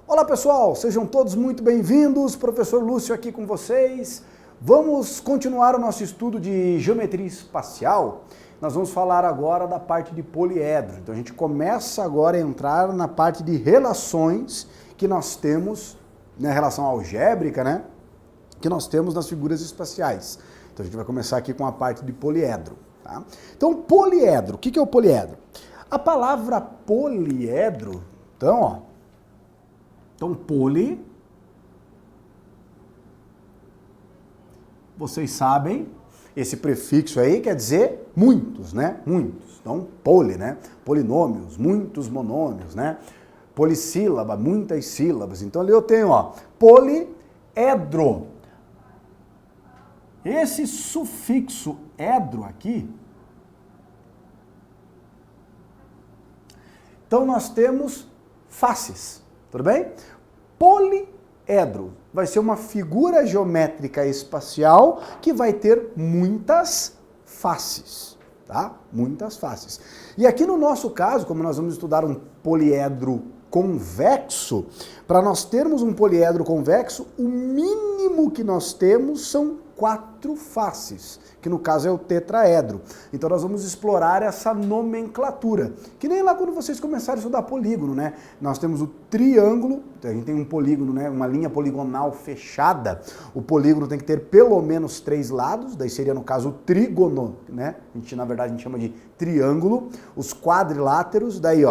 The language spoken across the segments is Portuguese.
Olá pessoal, sejam todos muito bem-vindos, professor Lúcio aqui com vocês. Vamos continuar o nosso estudo de geometria espacial. Nós vamos falar agora da parte de poliedro. Então a gente começa agora a entrar na parte de relações que nós temos, na relação algébrica, né? Que nós temos nas figuras espaciais. Então a gente vai começar aqui com a parte de poliedro. Tá? Então poliedro, o que é o poliedro? A palavra poliedro, então poli, vocês sabem, esse prefixo aí quer dizer muitos, né? Muitos. Então, poli, né? Polinômios, muitos monômios, né? Polissílaba, muitas sílabas. Então ali eu tenho, poliedro. Esse sufixo edro aqui, então nós temos faces. Tudo bem? Poliedro vai ser uma figura geométrica espacial que vai ter muitas faces, tá? Muitas faces. E aqui no nosso caso, como nós vamos estudar um poliedro convexo, para nós termos um poliedro convexo, o mínimo que nós temos são 4 faces, que no caso é o tetraedro. Então nós vamos explorar essa nomenclatura, que nem lá quando vocês começaram a estudar polígono, né? Nós temos o triângulo, a gente tem um polígono, né? Uma linha poligonal fechada, o polígono tem que ter pelo menos 3 lados, daí seria no caso o trígono, né? Na verdade a gente chama de triângulo, os quadriláteros, daí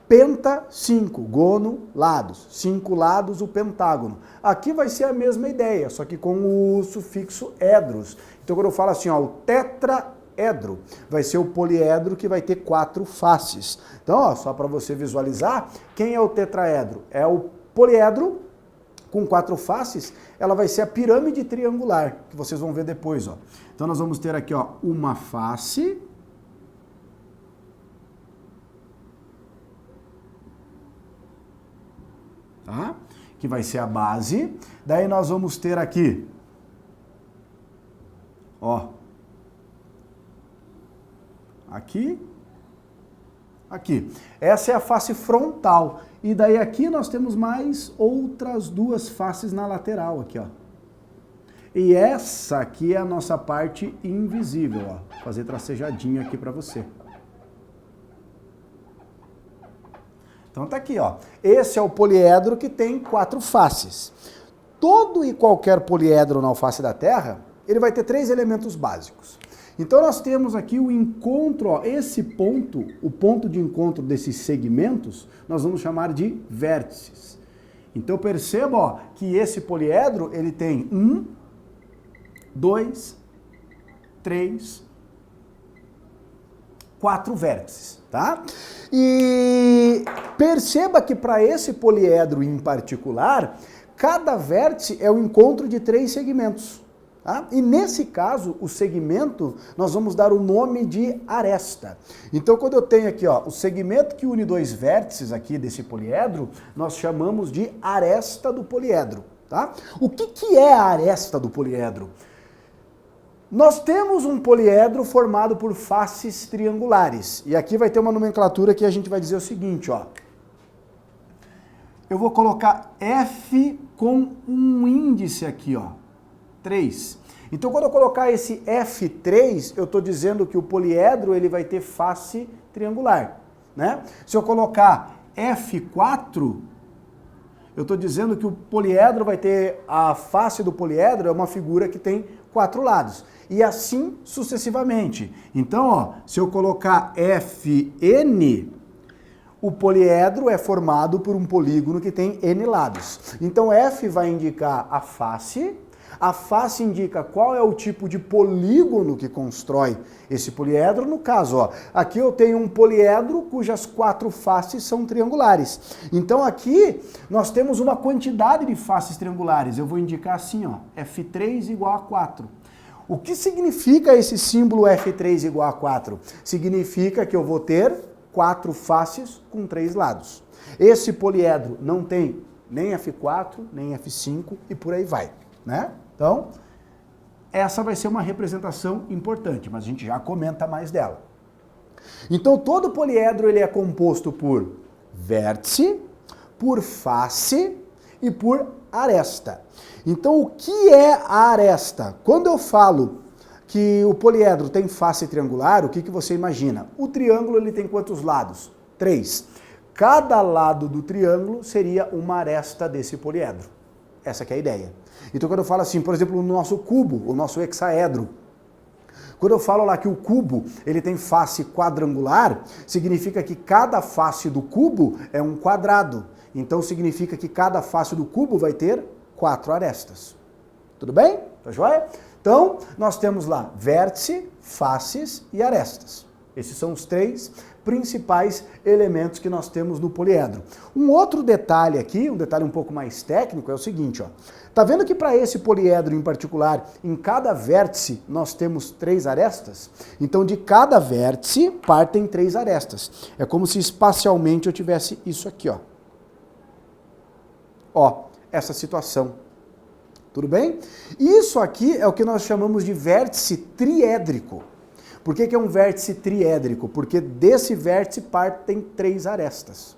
penta, 5, gono, lados. 5 lados, o pentágono. Aqui vai ser a mesma ideia, só que com o sufixo edros. Então, quando eu falo assim, o tetraedro, vai ser o poliedro que vai ter 4 faces. Então, só para você visualizar, quem é o tetraedro? É o poliedro com 4 faces, ela vai ser a pirâmide triangular, que vocês vão ver depois. Então, nós vamos ter aqui uma face, tá? Que vai ser a base. Daí nós vamos ter aqui, aqui. Essa é a face frontal. E daí aqui nós temos mais outras 2 faces na lateral aqui, E essa aqui é a nossa parte invisível, Vou fazer tracejadinho aqui para você. Então tá aqui, Esse é o poliedro que tem 4 faces. Todo e qualquer poliedro na face da Terra, ele vai ter 3 elementos básicos. Então nós temos aqui o encontro, esse ponto, o ponto de encontro desses segmentos, nós vamos chamar de vértices. Então perceba, que esse poliedro, ele tem 1, 2, 3, 4 vértices, tá? E perceba que para esse poliedro em particular, cada vértice é o encontro de 3 segmentos, tá? E nesse caso, o segmento, nós vamos dar o nome de aresta. Então, quando eu tenho aqui, o segmento que une 2 vértices aqui desse poliedro, nós chamamos de aresta do poliedro, tá? O que é a aresta do poliedro? Nós temos um poliedro formado por faces triangulares. E aqui vai ter uma nomenclatura que a gente vai dizer o seguinte, Eu vou colocar F com um índice aqui, 3. Então, quando eu colocar esse F3, eu estou dizendo que o poliedro ele vai ter face triangular, né? Se eu colocar F4, eu estou dizendo que o poliedro vai ter, a face do poliedro é uma figura que tem 4 lados. E assim sucessivamente. Então, se eu colocar Fn, o poliedro é formado por um polígono que tem N lados. Então, F vai indicar a face indica qual é o tipo de polígono que constrói esse poliedro. No caso, aqui eu tenho um poliedro cujas 4 faces são triangulares. Então aqui nós temos uma quantidade de faces triangulares. Eu vou indicar assim, F3 igual a 4. O que significa esse símbolo F3 igual a 4? Significa que eu vou ter 4 faces com 3 lados. Esse poliedro não tem nem F4, nem F5 e por aí vai, né? Então, essa vai ser uma representação importante, mas a gente já comenta mais dela. Então, todo poliedro ele é composto por vértice, por face e por aresta. Então, o que é a aresta? Quando eu falo que o poliedro tem face triangular, o que você imagina? O triângulo ele tem quantos lados? 3. Cada lado do triângulo seria uma aresta desse poliedro. Essa que é a ideia. Então, quando eu falo assim, por exemplo, no nosso cubo, o nosso hexaedro, quando eu falo lá que o cubo ele tem face quadrangular, significa que cada face do cubo é um quadrado. Então significa que cada face do cubo vai ter 4 arestas. Tudo bem? Tá joia? Então, nós temos lá vértice, faces e arestas. Esses são os 3 principais elementos que nós temos no poliedro. Um outro detalhe aqui, um detalhe um pouco mais técnico, é o seguinte, ó. Tá vendo que para esse poliedro em particular, em cada vértice nós temos 3 arestas? Então de cada vértice partem 3 arestas. É como se espacialmente eu tivesse isso aqui, ó. Ó, essa situação. Tudo bem? Isso aqui é o que nós chamamos de vértice triédrico. Por que é um vértice triédrico? Porque desse vértice partem 3 arestas.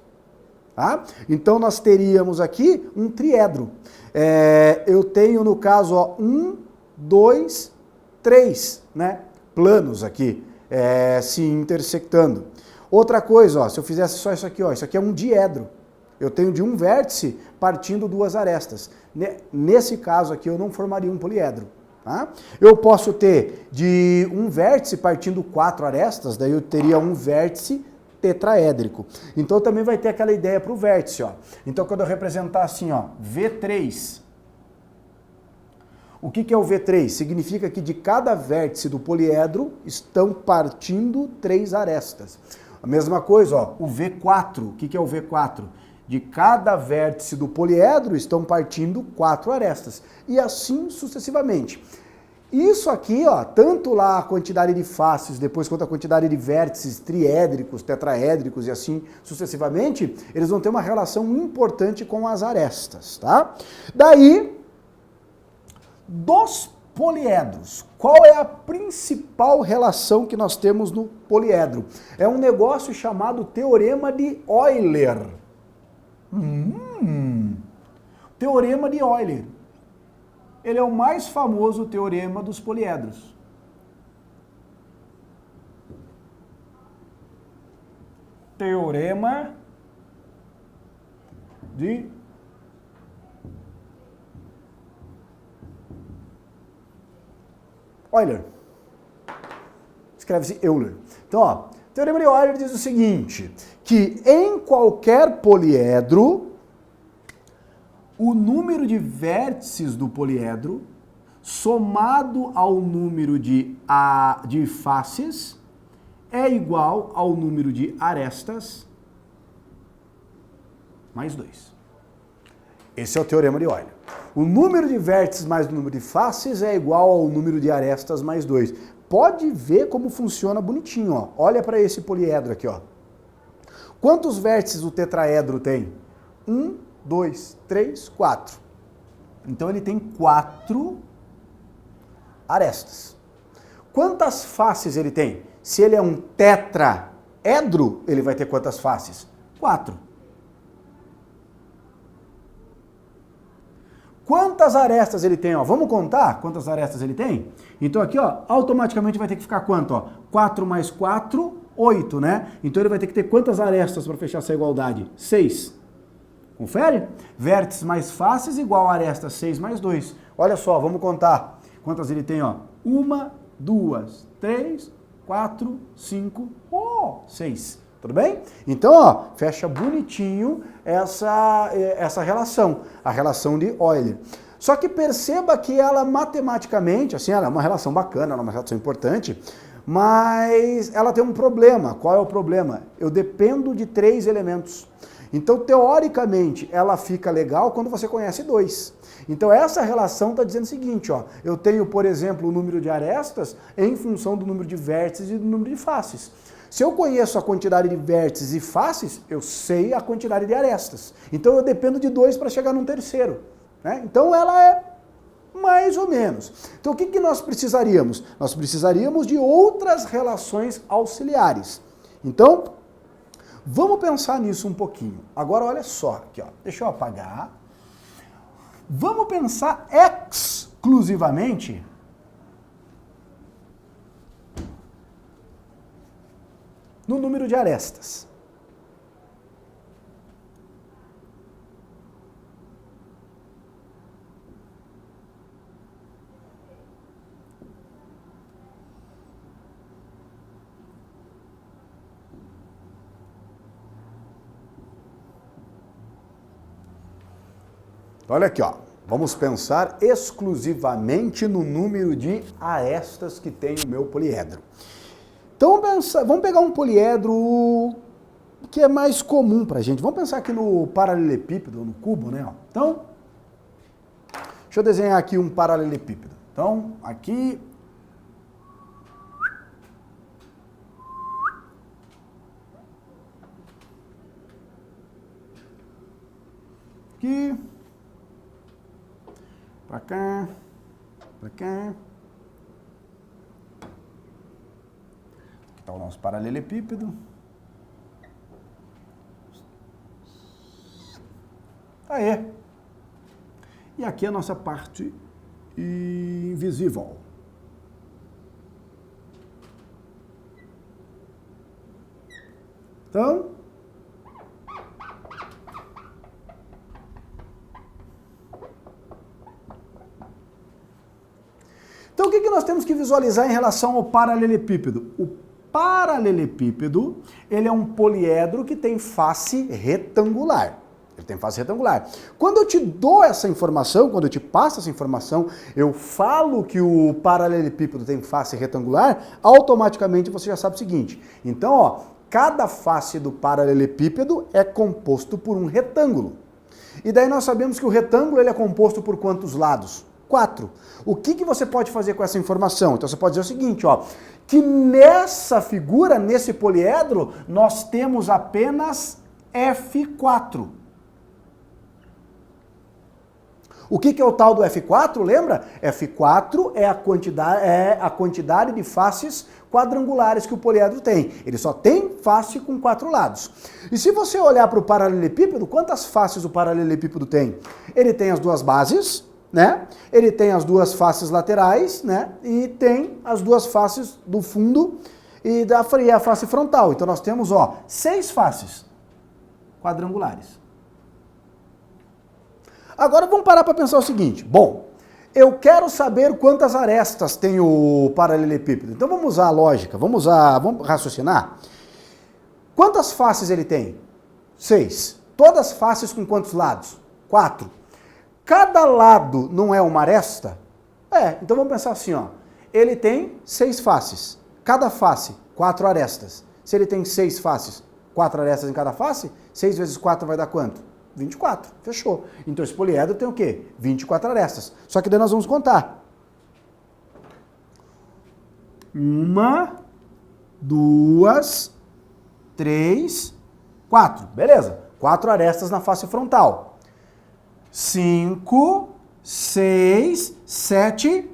Tá? Então nós teríamos aqui um triedro. Eu tenho no caso 1, 2, 3, né? Planos aqui se intersectando. Outra coisa, ó, se eu fizesse só isso aqui, ó, isso aqui é um diedro. Eu tenho de um vértice partindo 2 arestas. Nesse caso aqui eu não formaria um poliedro. Tá? Eu posso ter de um vértice partindo 4 arestas, daí eu teria um vértice tetraédrico. Então também vai ter aquela ideia para o vértice, ó. Então quando eu representar assim, ó, V3, o que é o V3? Significa que de cada vértice do poliedro estão partindo 3 arestas. A mesma coisa, ó, o V4, o que é o V4? De cada vértice do poliedro estão partindo 4 arestas. E assim sucessivamente. Isso aqui, ó, tanto lá a quantidade de faces, depois quanto a quantidade de vértices triédricos, tetraédricos e assim sucessivamente, eles vão ter uma relação importante com as arestas, tá? Daí, dos poliedros, qual é a principal relação que nós temos no poliedro? É um negócio chamado Teorema de Euler. Teorema de Euler. Ele é o mais famoso teorema dos poliedros. Teorema de Euler. Escreve-se Euler. Então, ó, o teorema de Euler diz o seguinte, que em qualquer poliedro, o número de vértices do poliedro, somado ao número de faces, é igual ao número de arestas mais 2. Esse é o teorema de Euler. O número de vértices mais o número de faces é igual ao número de arestas mais 2. Pode ver como funciona bonitinho, ó. Olha para esse poliedro aqui, ó. Quantos vértices o tetraedro tem? 1, 2, 3, 4. Então ele tem 4 arestas. Quantas faces ele tem? Se ele é um tetraedro, ele vai ter quantas faces? 4. Quantas arestas ele tem? Ó? Vamos contar quantas arestas ele tem? Então aqui, ó, automaticamente vai ter que ficar quanto? Ó? 4 mais 4, 8, né? Então ele vai ter que ter quantas arestas para fechar essa igualdade? 6. Confere? Vértices mais faces igual a aresta 6 mais 2. Olha só, vamos contar. Quantas ele tem, ó? 1, 2, 3, 4, 5, 6. Tudo bem? Então, ó, fecha bonitinho essa relação, a relação de Euler. Só que perceba que ela matematicamente, assim, ela é uma relação bacana, ela é uma relação importante, mas ela tem um problema. Qual é o problema? Eu dependo de 3 elementos. Então, teoricamente, ela fica legal quando você conhece 2. Então, essa relação está dizendo o seguinte, ó, eu tenho, por exemplo, o número de arestas em função do número de vértices e do número de faces. Se eu conheço a quantidade de vértices e faces, eu sei a quantidade de arestas. Então, eu dependo de 2 para chegar num terceiro. Né? Então, ela é mais ou menos. Então, o que nós precisaríamos? Nós precisaríamos de outras relações auxiliares. Então, vamos pensar nisso um pouquinho. Agora, olha só aqui, ó. Deixa eu apagar. Vamos pensar exclusivamente no número de arestas. Olha aqui, ó. Vamos pensar exclusivamente no número de arestas que tem o meu poliedro. Então vamos pegar um poliedro que é mais comum pra gente. Vamos pensar aqui no paralelepípedo, no cubo, né? Então, deixa eu desenhar aqui um paralelepípedo. Então, aqui... Aqui... Pra cá, pra cá. Aqui está o nosso paralelepípedo. Aê! E aqui a nossa parte invisível. Então, o que nós temos que visualizar em relação ao paralelepípedo? O paralelepípedo, ele é um poliedro que tem face retangular. Ele tem face retangular. Quando eu te dou essa informação, quando eu te passo essa informação, eu falo que o paralelepípedo tem face retangular, automaticamente você já sabe o seguinte. Então, ó, cada face do paralelepípedo é composto por um retângulo. E daí nós sabemos que o retângulo ele é composto por quantos lados? 4. O que você pode fazer com essa informação? Então você pode dizer o seguinte, ó, que nessa figura, nesse poliedro, nós temos apenas F4. O que é o tal do F4? Lembra? F4 é a quantidade de faces quadrangulares que o poliedro tem. Ele só tem face com 4 lados. E se você olhar para o paralelepípedo, quantas faces o paralelepípedo tem? Ele tem as duas bases, né? Ele tem as duas faces laterais, né? E tem as duas faces do fundo e a face frontal. Então nós temos, ó, 6 faces quadrangulares. Agora vamos parar para pensar o seguinte. Bom, eu quero saber quantas arestas tem o paralelepípedo. Então vamos usar a lógica, vamos raciocinar. Quantas faces ele tem? 6. Todas faces com quantos lados? 4. Cada lado não é uma aresta? Então vamos pensar assim, ó. Ele tem 6 faces. Cada face, 4 arestas. Se ele tem 6 faces, 4 arestas em cada face, 6 vezes 4 vai dar quanto? 24. Fechou. Então esse poliedro tem o quê? 24 arestas. Só que daí nós vamos contar. 1, 2, 3, 4. Beleza. 4 arestas na face frontal. 5, 6, 7.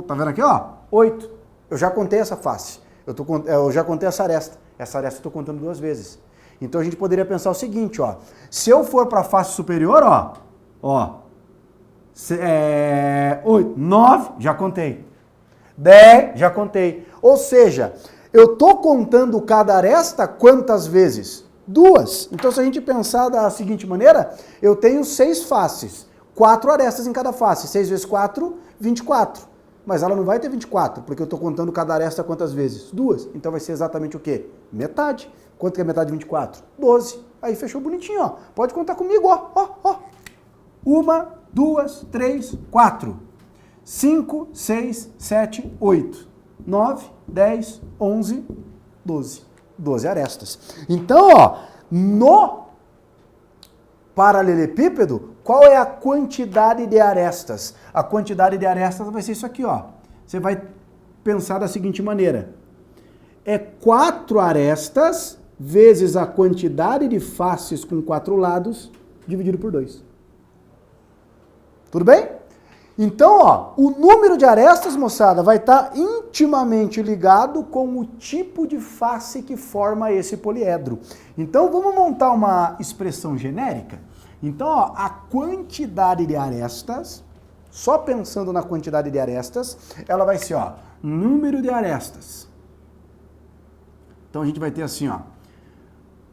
Tá vendo aqui, ó? 8. Eu já contei essa face. Eu já contei essa aresta. Essa aresta eu estou contando 2 vezes. Então a gente poderia pensar o seguinte, ó. Se eu for para a face superior, ó. 8, 9, já contei. 10, já contei. Ou seja, eu estou contando cada aresta quantas vezes? 2. Então se a gente pensar da seguinte maneira, eu tenho 6 faces. 4 arestas em cada face. 6 vezes 4, 24. Mas ela não vai ter 24, porque eu estou contando cada aresta quantas vezes? 2. Então vai ser exatamente o quê? Metade. Quanto que é metade de 24? 12. Aí fechou bonitinho, ó. Pode contar comigo, ó. 1, 2, 3, 4. 5, 6, 7, 8. 9, 10, 11, 12. 12 arestas. Então, ó, no paralelepípedo, qual é a quantidade de arestas? A quantidade de arestas vai ser isso aqui, ó. Você vai pensar da seguinte maneira. É 4 arestas vezes a quantidade de faces com 4 lados dividido por 2. Tudo bem? Então, ó, o número de arestas, moçada, vai estar intimamente ligado com o tipo de face que forma esse poliedro. Então, vamos montar uma expressão genérica? Então, ó, a quantidade de arestas, só pensando na quantidade de arestas, ela vai ser, ó, número de arestas. Então, a gente vai ter assim, ó,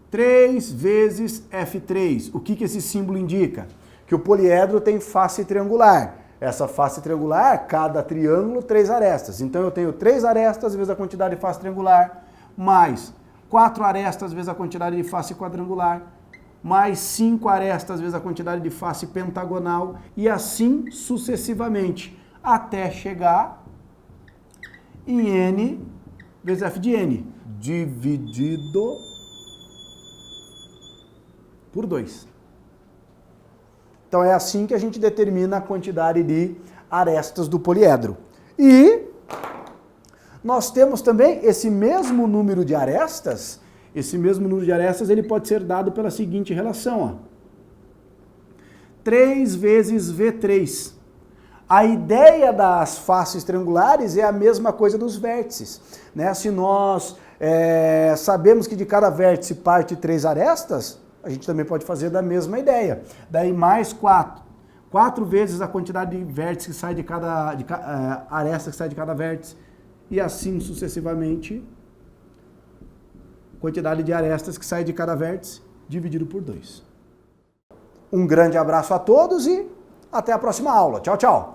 3 vezes F3. O que esse símbolo indica? Que o poliedro tem face triangular. Essa face triangular, cada triângulo, 3 arestas. Então eu tenho 3 arestas vezes a quantidade de face triangular, mais 4 arestas vezes a quantidade de face quadrangular, mais 5 arestas vezes a quantidade de face pentagonal, e assim sucessivamente, até chegar em n vezes f de n, dividido por 2. Então é assim que a gente determina a quantidade de arestas do poliedro. E nós temos também esse mesmo número de arestas, ele pode ser dado pela seguinte relação, ó. 3 vezes V3. A ideia das faces triangulares é a mesma coisa dos vértices, né? Se nós sabemos que de cada vértice parte 3 arestas, a gente também pode fazer da mesma ideia. Daí mais 4. 4 vezes a quantidade de vértices que sai de cada aresta que sai de cada vértice. E assim sucessivamente, quantidade de arestas que sai de cada vértice, dividido por 2. Um grande abraço a todos e até a próxima aula. Tchau, tchau!